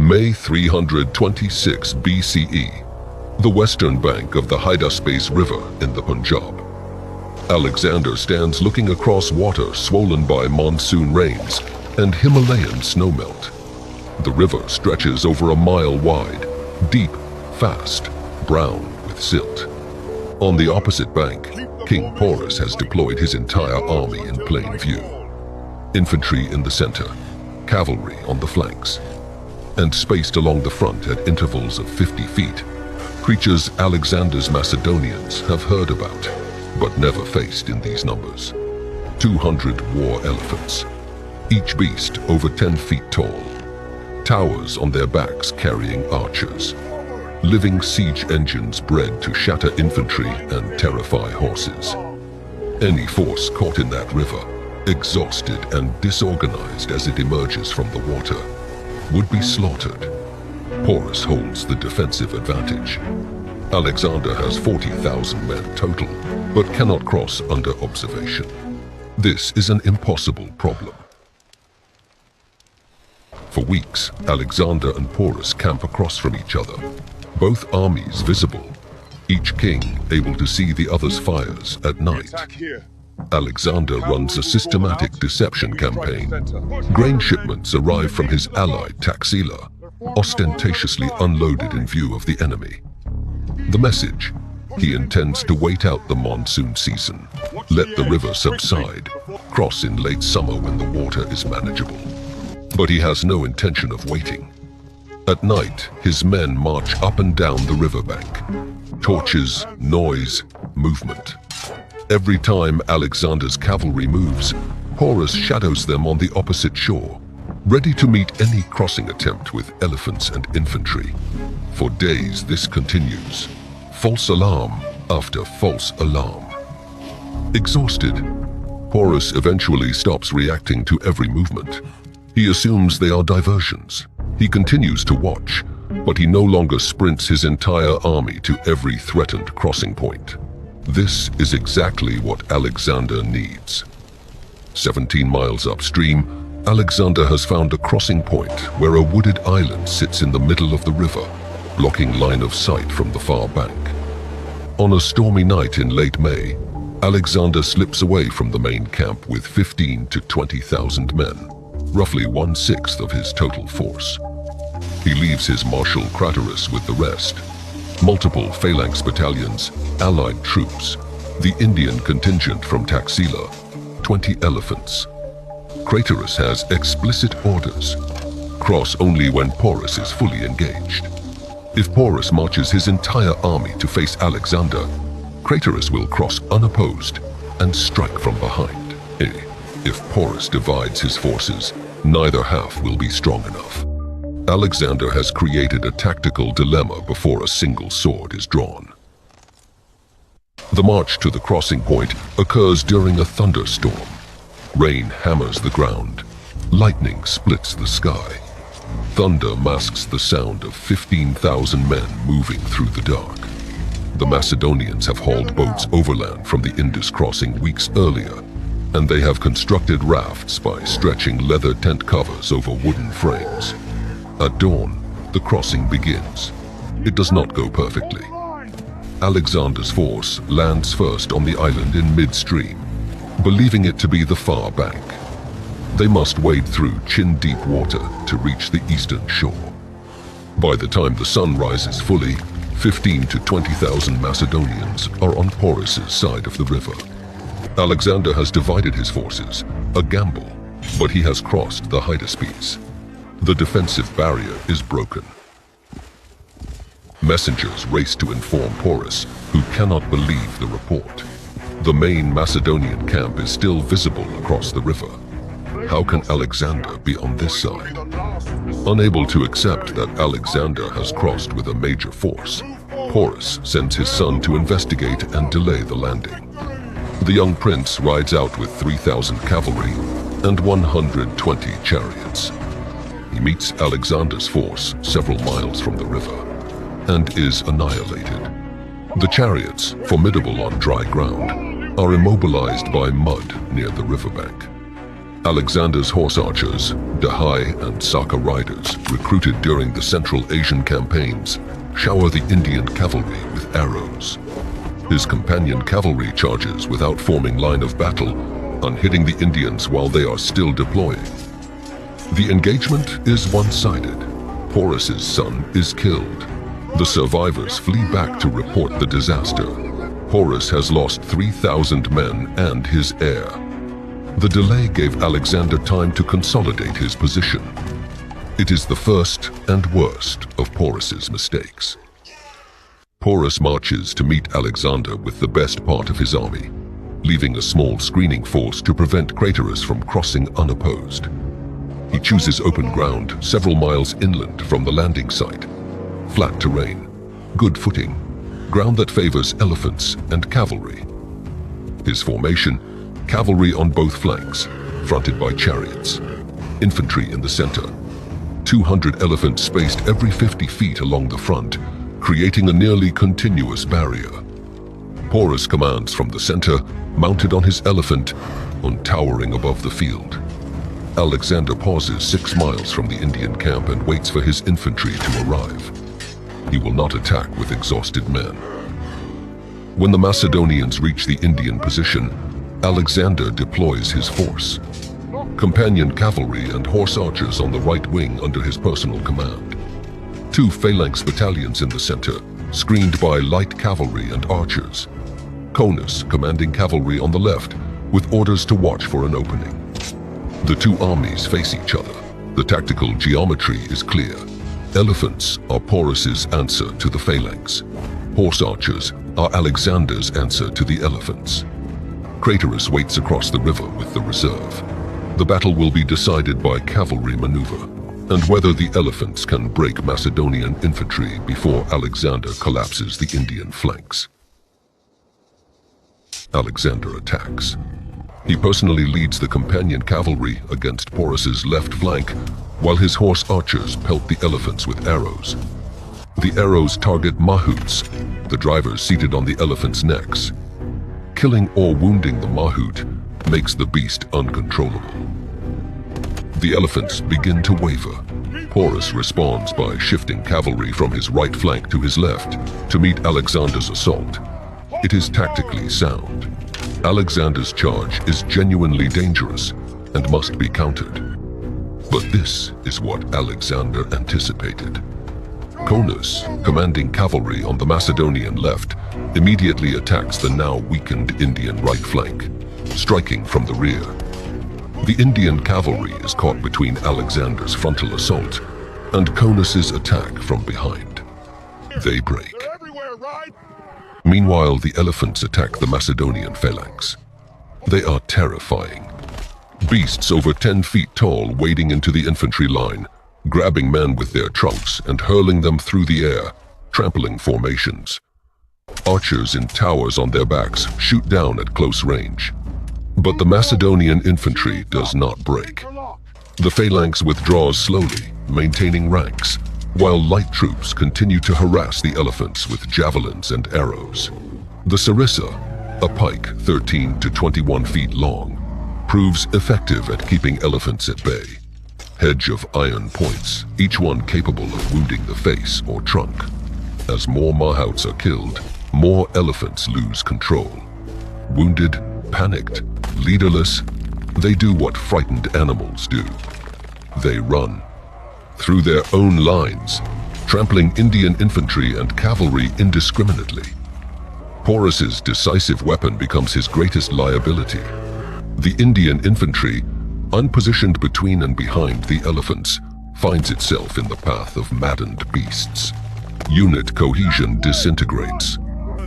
May 326 BCE, the western bank of the Hydaspes River in the Punjab. Alexander stands looking across water swollen by monsoon rains and Himalayan snowmelt. The river stretches over a mile wide, deep, fast, brown with silt. On the opposite bank, King Porus has deployed his entire army in plain view. Infantry in the center, cavalry on the flanks, and spaced along the front at intervals of 50 feet, creatures Alexander's Macedonians have heard about, but never faced in these numbers. 200 war elephants, each beast over 10 feet tall, towers on their backs carrying archers, living siege engines bred to shatter infantry and terrify horses. Any force caught in that river, exhausted and disorganized as it emerges from the water, would be slaughtered. Porus holds the defensive advantage. Alexander has 40,000 men total, but cannot cross under observation. This is an impossible problem. For weeks, Alexander and Porus camp across from each other, both armies visible, each king able to see the other's fires at night. Alexander runs a systematic deception campaign. Grain shipments arrive from his ally Taxila, ostentatiously unloaded in view of the enemy. The message: he intends to wait out the monsoon season, let the river subside, cross in late summer when the water is manageable. But he has no intention of waiting. At night, his men march up and down the riverbank. Torches, noise, movement. Every time Alexander's cavalry moves, Porus shadows them on the opposite shore, ready to meet any crossing attempt with elephants and infantry. For days this continues, false alarm after false alarm. Exhausted, Porus eventually stops reacting to every movement. He assumes they are diversions. He continues to watch, but he no longer sprints his entire army to every threatened crossing point. This is exactly what Alexander needs. 17 miles upstream, Alexander has found a crossing point where a wooded island sits in the middle of the river, blocking line of sight from the far bank. On a stormy night in late May, Alexander slips away from the main camp with 15 to 20,000 men, roughly 1/6 of his total force. He leaves his Marshal Craterus with the rest. Multiple phalanx battalions, allied troops, the Indian contingent from Taxila, 20 elephants. Craterus has explicit orders: cross only when Porus is fully engaged. If Porus marches his entire army to face Alexander, Craterus will cross unopposed and strike from behind. If Porus divides his forces, neither half will be strong enough. Alexander has created a tactical dilemma before a single sword is drawn. The march to the crossing point occurs during a thunderstorm. Rain hammers the ground. Lightning splits the sky. Thunder masks the sound of 15,000 men moving through the dark. The Macedonians have hauled boats overland from the Indus crossing weeks earlier, and they have constructed rafts by stretching leather tent covers over wooden frames. At dawn, the crossing begins. It does not go perfectly. Alexander's force lands first on the island in midstream, believing it to be the far bank. They must wade through chin-deep water to reach the eastern shore. By the time the sun rises fully, 15 to 20,000 Macedonians are on Porus's side of the river. Alexander has divided his forces, a gamble, but he has crossed the Hydaspes. The defensive barrier is broken. Messengers race to inform Porus, who cannot believe the report. The main Macedonian camp is still visible across the river. How can Alexander be on this side? Unable to accept that Alexander has crossed with a major force, Porus sends his son to investigate and delay the landing. The young prince rides out with 3,000 cavalry and 120 chariots. He meets Alexander's force several miles from the river and is annihilated. The chariots, formidable on dry ground, are immobilized by mud near the riverbank. Alexander's horse archers, Dahai and Saka riders, recruited during the Central Asian campaigns, shower the Indian cavalry with arrows. His companion cavalry charges without forming line of battle, hitting the Indians while they are still deploying. The engagement is one-sided. Porus's son is killed. The survivors flee back to report the disaster. Porus has lost 3,000 men and his heir. The delay gave Alexander time to consolidate his position. It is the first and worst of Porus's mistakes. Porus marches to meet Alexander with the best part of his army, leaving a small screening force to prevent Craterus from crossing unopposed. He chooses open ground several miles inland from the landing site. Flat terrain, good footing, ground that favors elephants and cavalry. His formation: cavalry on both flanks, fronted by chariots. Infantry in the center. 200 elephants spaced every 50 feet along the front, creating a nearly continuous barrier. Porus commands from the center, mounted on his elephant, towering above the field. Alexander pauses 6 miles from the Indian camp and waits for his infantry to arrive. He will not attack with exhausted men. When the Macedonians reach the Indian position, Alexander deploys his force. Companion cavalry and horse archers on the right wing under his personal command. 2 phalanx battalions in the center, screened by light cavalry and archers. Conus commanding cavalry on the left, with orders to watch for an opening. The 2 armies face each other. The tactical geometry is clear. Elephants are Porus's answer to the phalanx. Horse archers are Alexander's answer to the elephants. Craterus waits across the river with the reserve. The battle will be decided by cavalry maneuver, and whether the elephants can break Macedonian infantry before Alexander collapses the Indian flanks. Alexander attacks. He personally leads the companion cavalry against Porus's left flank, while his horse archers pelt the elephants with arrows. The arrows target mahouts, the drivers seated on the elephants' necks. Killing or wounding the mahout makes the beast uncontrollable. The elephants begin to waver. Porus responds by shifting cavalry from his right flank to his left to meet Alexander's assault. It is tactically sound. Alexander's charge is genuinely dangerous and must be countered. But this is what Alexander anticipated. Conus, commanding cavalry on the Macedonian left, immediately attacks the now weakened Indian right flank, striking from the rear. The Indian cavalry is caught between Alexander's frontal assault and Conus's attack from behind. They break. Meanwhile, the elephants attack the Macedonian phalanx. They are terrifying. Beasts over 10 feet tall wading into the infantry line, grabbing men with their trunks and hurling them through the air, trampling formations. Archers in towers on their backs shoot down at close range. But the Macedonian infantry does not break. The phalanx withdraws slowly, maintaining ranks, while light troops continue to harass the elephants with javelins and arrows. The sarissa, a pike 13 to 21 feet long, proves effective at keeping elephants at bay. Hedge of iron points, each one capable of wounding the face or trunk. As more mahouts are killed, more elephants lose control. Wounded, panicked, leaderless, they do what frightened animals do. They run. Through their own lines, trampling Indian infantry and cavalry indiscriminately. Porus's decisive weapon becomes his greatest liability. The Indian infantry, unpositioned between and behind the elephants, finds itself in the path of maddened beasts. Unit cohesion disintegrates,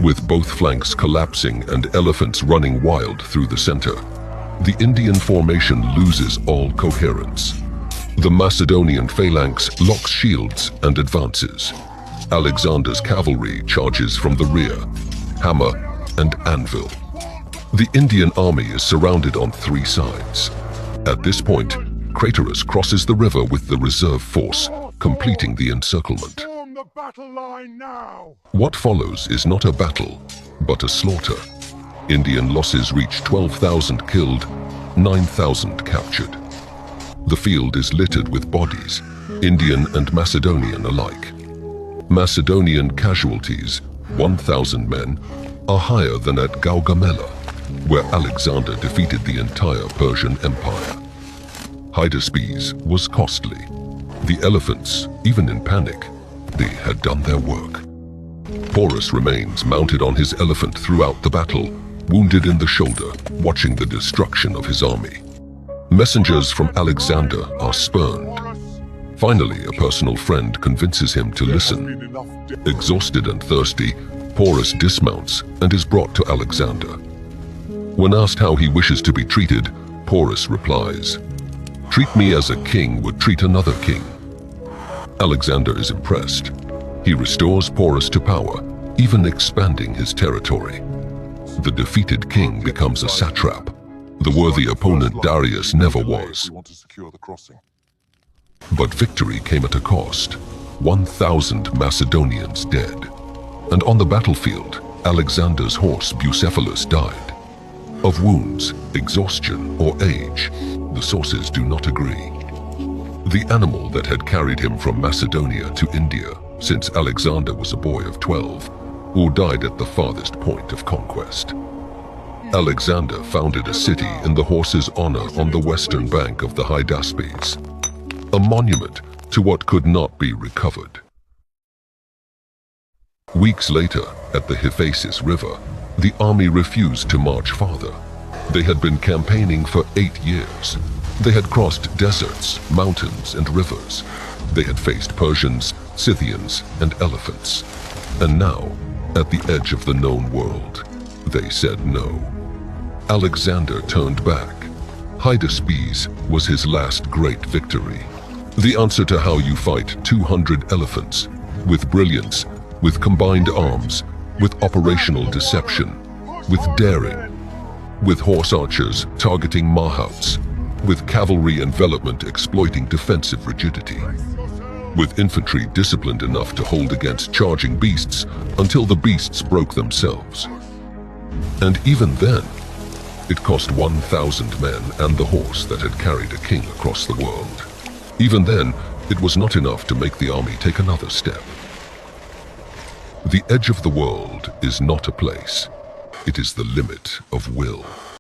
with both flanks collapsing and elephants running wild through the center. The Indian formation loses all coherence. The Macedonian phalanx locks shields and advances. Alexander's cavalry charges from the rear, hammer and anvil. The Indian army is surrounded on 3 sides. At this point, Craterus crosses the river with the reserve force, completing the encirclement. Form the battle line now! What follows is not a battle, but a slaughter. Indian losses reach 12,000 killed, 9,000 captured. The field is littered with bodies, Indian and Macedonian alike. Macedonian casualties, 1,000 men, are higher than at Gaugamela, where Alexander defeated the entire Persian Empire. Hydaspes was costly. The elephants, even in panic, they had done their work. Porus remains mounted on his elephant throughout the battle, wounded in the shoulder, watching the destruction of his army. Messengers from Alexander are spurned. Finally, a personal friend convinces him to listen. Exhausted and thirsty, Porus dismounts and is brought to Alexander. When asked how he wishes to be treated, Porus replies, "Treat me as a king would treat another king." Alexander is impressed. He restores Porus to power, even expanding his territory. The defeated king becomes a satrap. The worthy opponent Darius never was. But victory came at a cost. 1,000 Macedonians dead. And on the battlefield, Alexander's horse Bucephalus died. Of wounds, exhaustion, or age, the sources do not agree. The animal that had carried him from Macedonia to India since Alexander was a boy of 12, or died at the farthest point of conquest. Alexander founded a city in the horse's honor on the western bank of the Hydaspes, a monument to what could not be recovered. Weeks later, at the Hephaestus River, the army refused to march farther. They had been campaigning for 8 years. They had crossed deserts, mountains, and rivers. They had faced Persians, Scythians, and elephants. And now, at the edge of the known world, they said no. Alexander turned back. Hydaspes was his last great victory. The answer to how you fight 200 elephants, with brilliance, with combined arms, with operational deception, with daring, with horse archers targeting mahouts, with cavalry envelopment exploiting defensive rigidity, with infantry disciplined enough to hold against charging beasts until the beasts broke themselves. And even then, it cost 1,000 men and the horse that had carried a king across the world. Even then, it was not enough to make the army take another step. The edge of the world is not a place. It is the limit of will.